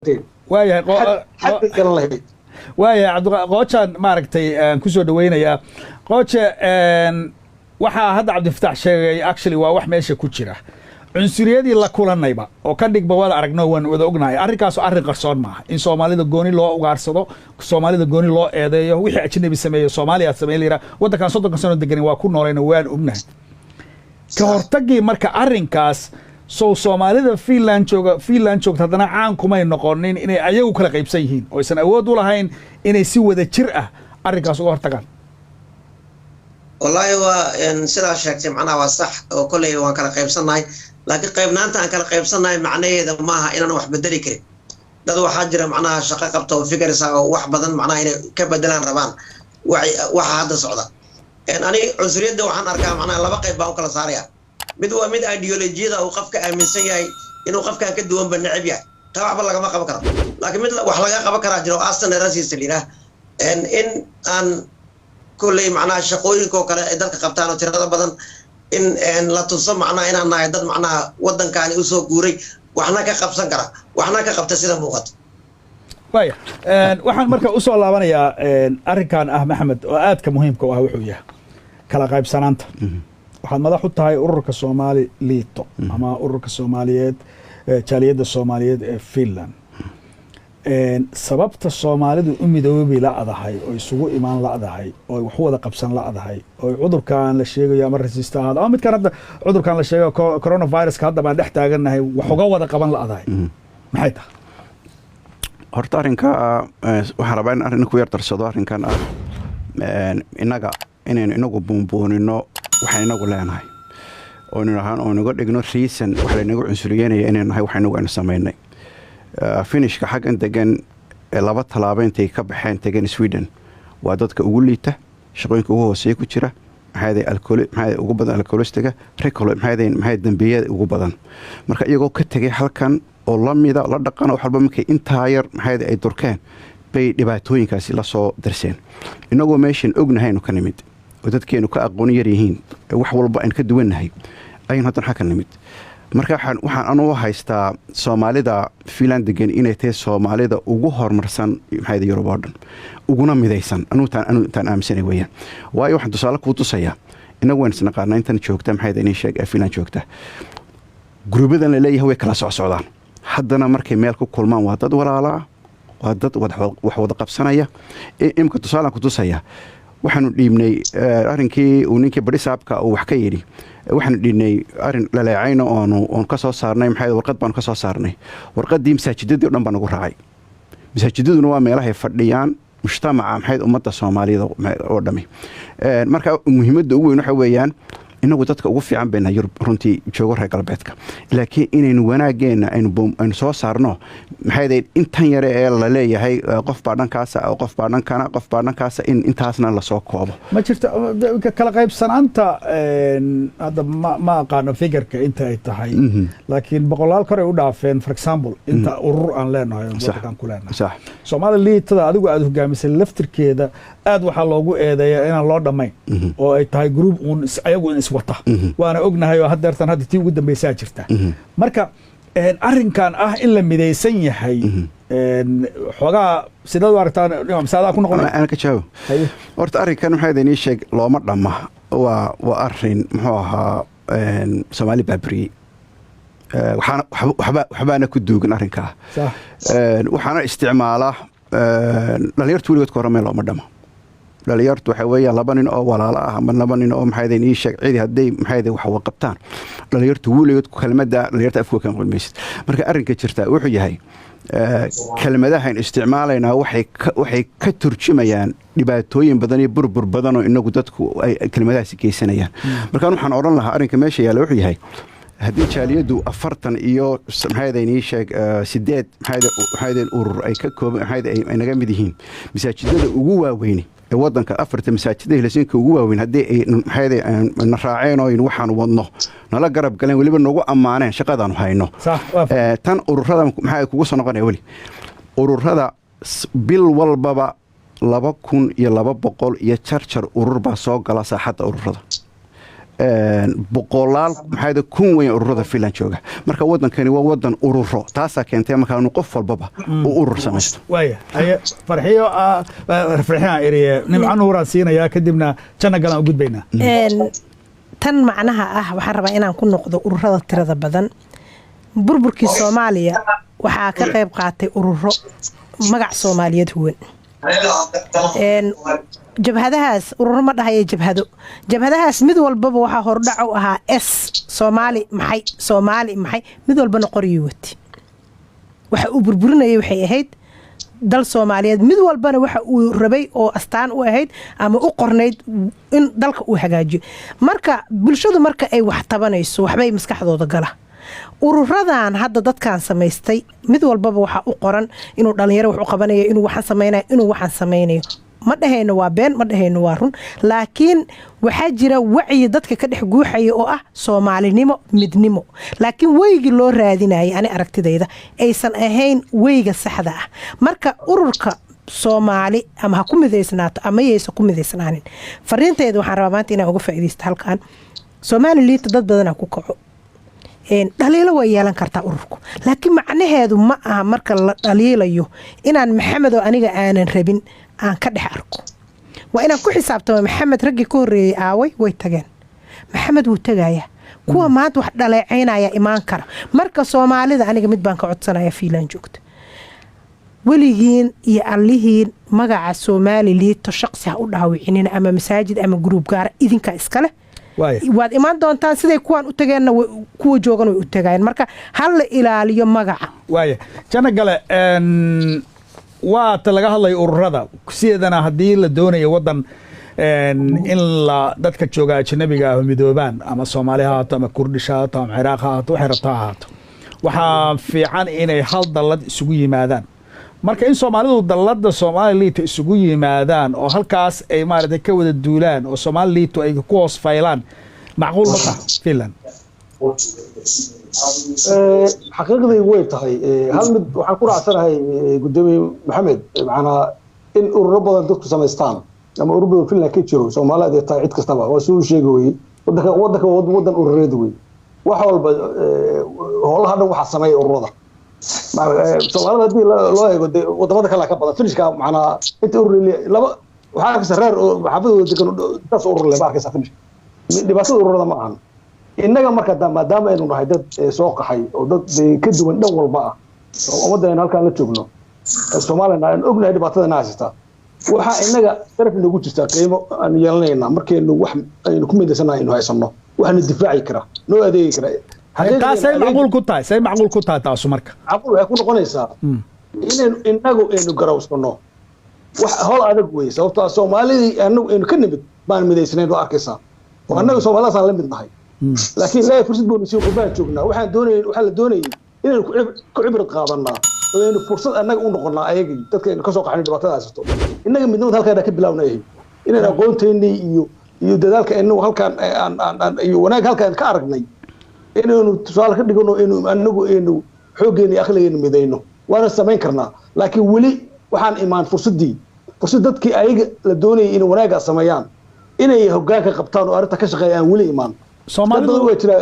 waayahay xagga kale lahayd waayahay qoojaan maaragtay aan ku soo dhawaynayaa qooje waxaa hadda cabdifataax sheegay actually waa wax meesha ku jira cunsuriyadii la kulanayba oo ka dhigba wada aragno waan wada ognahay arrinkaas arrin qarsoon maaha in soomaalida gooni loo ugaarsado soomaalida gooni loo eedeeyo wixii ajnabi sameeyo soomaaliya sameeyo la yidhaha waddankan 30 sano degan waa ku noolayna waan ognahay ka hortagii marka arrinkaas soo soomaalida Finland joogta haddana caan kumay noqonin inay ayagu kala qaybsan yihiin oo aysan awood u lahayn inay si wada jir ah arrinkaas uga hortagaan wallahi waa sidaa sheegtay macnaha waa sax oo kolley waan kala qaybsanahay laakiin qaybnaanta aan kala qaybsanahay macnaheeda maaha inaan wax bedeli karin dad waxaa jira macnaha shaqo qabta oo fikiraysa oo wax badan macnaha inay ka bedelaan rabaan waxa hadda socda ani cunsuriyadda waxaan arkaa macnaha laba qayb baan u kala saaraya mid waa mid ideolojiyada uu qofka aaminsan yahay inuu qofkan ka duwan banacib yahay taa waxba lagama qaban karo laakiin mid wax laga qaban karaa jiro astan rasiis liiraa in aan kulley macnaha shaqooyinkoo kale ay dadka qabtaan oo tirada badan in la tuso macnaha inaan nahay dad macnaha waddankaani u soo guuray waxna ka qabsan kara waxna ka qabta sida muuqato waaya waxaan marka u soo laabanayaa arrinkan ah maxamed oo aadka muhiimka u ah wuxuu yahay kala qaybsanaanta waxaad madax u tahay ururka Soomaali liito ama ururka Soomaaliyeed jaaliyadda Soomaaliyeed ee Finland sababta Soomaalidu u midoobi laadahay oo isugu imaan laadahay oo wax wada qabsan laadahay oo cudurkan la sheegayo ama resistance ama mid kan hadda cudurkan la sheegayo coronavirus ka hadda baan dhex taaganahay wax uga wada qaban laadahay maxay tahay horta arrinka waxaan rabaa in arrin ku yar darsado arrinkan inaynu inagu buunbuunino waxaan inagu leenahay oo inaga dhigno reason wax laynagu cunsuriyeenaya inaynu nahay wax inagu aynu samaynay finishka xaggan degan laba tallaabo intay ka baxeen degan Sweden waa dadka ugu liita shaqooyinka ugu hooseeya ku jira maxay ugu badan alcoholistiga maxay dambiyada ugu badan marka iyagoo ka tagay halkan oo la mida la dhaqan wax walba markay intaa yar maxay ay durkeen bay dhibaatooyinkaasi la soo darseen inagoo meeshan ognahaynu ka nimid oo dadkeenu ka aqoon yar yihiin wax walba aan ka duwanahay ayaan hadan xakan nimid marka waxaan anu haystaa Soomaalida Finland degan inay tahay Soomaalida ugu horumarsan maxay Yurub oo dhan uguna midaysan anu taan aaminsanay weeyaan waayo waxaan tusaale ku tusayaa inagu waan isnaqaanaa intan joogta maxay inay sheeg Finland joogta gruubadan la leeyahay way kala socdaan haddana markay meel ku kulmaan waa dad walaala waa dad wax wada qabsanaya imka tusaale ku tusaya waxaanu dhiibnay arrinkii uu ninkii barisaabka uu wax ka yiri waxaanu dhiibnay arrin la leecayno oon ka soo saarnay maxay warqad baan ka soo saarnay warqadii masaajidada oo dhan baan ugu raacay masaajidaduna waa meelaha fadhiyaan mujtamaca maxay ummadda Soomaalida oo dhami marka muhiimadda ugu weyn waxa weeyaan inagu dadka ugu fiican bayna Yurub runtii joogo reer galbeedka laakiin inaynu wanaageena aynu soo saarno maxay intan yare ee la leeyahay qof baa dhankaas oo qof baa dhankaas in intaasna la soo koobo ma jirto kala qaybsanaanta hadda ma aqaano figurka inta ay tahay laakiin boqolaal kore u dhaafeen for example inta urur aan leenahay waddankan ku leenahay sax Soomaali liitada adigu aad hogaamisay laftirkeeda aad waxa loogu eedeeyaa inaan loo dhamayn oo ay tahay group ayagu wata waana ognahay oo haddeertan hadda tii ugu dambaysaa jirta marka arrinkan ah in la midaysan yahay xogaa sidaad u aragtaan masaadaa ku noqonaya ana ka jawaab horta arrinkan maxay idin sheeg looma dhama waa arrin muxuu ahaa Soomaali baabri waxbaana ku duugan arrinka waxaana isticmaalaa dhalinyartu weligood ka hormeen looma dhama dhalinyartu waxa weeyaan laba nin oo walaalo ah ama laba nin oo maxay idin sheeg cidi haday maxay wax wada qabtaan dhalinyartu weligood kelmadda dhalinyarta afku kan qulmaysid marka arrinka jirta wuxuu yahay kelmadaha in isticmaalayna waxay ka turjumayaan dhibaatooyin badan iyo burbur badan oo inagu dadku ay kelmadahaasi geysanayaan marka waxaan oran lahaa arrinka meesha yaala wuxuu yahay haddii jaaliyadu 40 iyo maxay idin sheeg 8 maxay urur ay ka kooban ay naga mid yihiin masaajidada ugu waaweyn ee waddanka 4 masaajidada Helsinki ugu waaweyn haddii ay maxay na raaceen oo in waxaan wadno nala garab galeen waliba nagu ammaaneen shaqadaan hayno tan ururada maxay kugu soo noqonay wali ururada bil walbaba 2200 iyo charger urur baa soo gala saaxadda ururada boqolaal maxaa kun weyn ururada Finland jooga marka wadankani waa wadan ururo taasa keentay marka inuu qof walbaba uu urur samaysto waaya ay farxiyo farxiyo iriye nimcan nuuraan siinaya kadibna janna galan u gudbayna tan macnaha waxaan rabaa inaan ku noqdo ururada tirada badan burburkii Soomaaliya waxaa ka qayb qaatay ururo magac Soomaaliyeed huwan jabhadahaas ururo ma dhahayo jabhadahaas mid walbaba waxaa hordhac u ahaa Soomaali maxay mid walbana qoryo wati waxa uu burburinayay waxay ahayd dal Soomaaliyeed mid walbana waxa uu rabay oo astaan u ahayd ama u qornayd in dalka uu hagaajiyo marka bulshadu marka ay wax tabanayso waxbay maskaxdooda gala ururadan hadda dadkan samaystay mid walbaba waxa u qoran inuu dhalinyaro wax u qabanayo inuu waxaan samaynayo ma dhahayno waa been ma dhahayno waa run laakiin waxa jira wacyi dadka ka dhex guuxaya oo Soomaalinimo midnimo laakiin weygi loo raadinayay ani aragtidayda aysan ahayn weyga saxda marka ururka Soomaali ama ha ku mideysnaato ama yeeysa ku mideysnaanin fariinteedu waxaan rabaa maanta inaan uga faa'iideysto halkan Soomaaliyeed dad badan ku kaco dhaliilo way yeelan kartaa ururku laakiin macnaheedu ma aha marka la dhaliilayo inaan Maxamed oo aniga aanan rabin aan ka dhex arko waa inaan ku xisaabtamo Maxamed raggi ka horeeyay aaway way tageen Maxamed wuu tagaya kuwa maad wax dhaleecaynaya imaan kara marka Soomaalida aniga mid baan ka codsanaya Finland joogta weligiin iyo allihiin magaca Soomaali liito shakhsi ha u dhaawicinin ama masaajid ama group gaar idinka iskale waad imaan doontaan siday kuwaan u tageenna kuwa joogan way u tagayeen marka hal la ilaaliyo magaca waaya jana gale waa ta laga hadlay ururada sideedana haddii la doonayo wadan in la dadka jooga ajnabiga ah midoobaan ama Soomaali ha ama Kurdish ha ama Ciraaq ha waxay rabtaa ha waxaa fiican inay hal dallad isugu yimaadaan marka in Soomaalidu dallada Soomaaliyeed isugu yimaadaan oo halkaas ay maartay ka wada duulaan oo Soomaaliyeed ay ku hoos faylaan macquul ma tahay Finland xaqiiqdii way tahay hal mid waxaan ku raacsanahay gudoomiye Maxamed macna in ururo badan dadku samaystaan ama ururada Finland ka jiro Soomaaliyeed ay tahay cid kastaba waa soo sheegay wadan urureed way wax walba howlaha dhan waxa sameeyay ururada Soomaalida hadii loo eego wadamada kale ka badan Finishka macna inta ururle laba waxa ka sareer oo xafadooda degan taas ururle baa ka safish dhibaatada ururada ma ahan innaga marka maadaama aynu nahay dad soo qaxay oo dad ka duwan dhan walba ummadana halkaan la joogno Soomaaliland aan ognahay dhibaatada haysata waxa innaga taraf nagu jirta qiimo aan yeelanayna markaynu wax aynu ku midaysanahay inuu haysano waxna difaaci kara noo adeegi kara taasay macquul ku tahay taas marka macquul waxay ku noqonaysaa inagu aynu garawsano wax hol adag weey sababtoo Soomaalidii aynu ka nimid baan midaysnayn oo arkaysa annaga Soomaaliland aan la mid nahay laakiin la fursad buu nasiib u baa joognaa waxa la doonayay inaan ku cibrad qaadanaa oo aynu fursad annaga u noqonaa ayaga dadka ka soo qaxay dhibaatada haysto innaga midnimada halkaan ka bilawnay inaan aqoonteennii iyo dadaalka inuu halkaan aan iyo wanaag halkaan ka aragnay inuu tusaale ka dhigano inuu annagu xoogeeni aqligeena midayno waana sameyn karnaa laakiin wali waxaan imaan fursad dadkii ayaga la doonayay in wanaaga sameeyaan inay hoggaanka qabtaan oo arinta ka shaqeeyaan wali imaan Soomaalidu way jira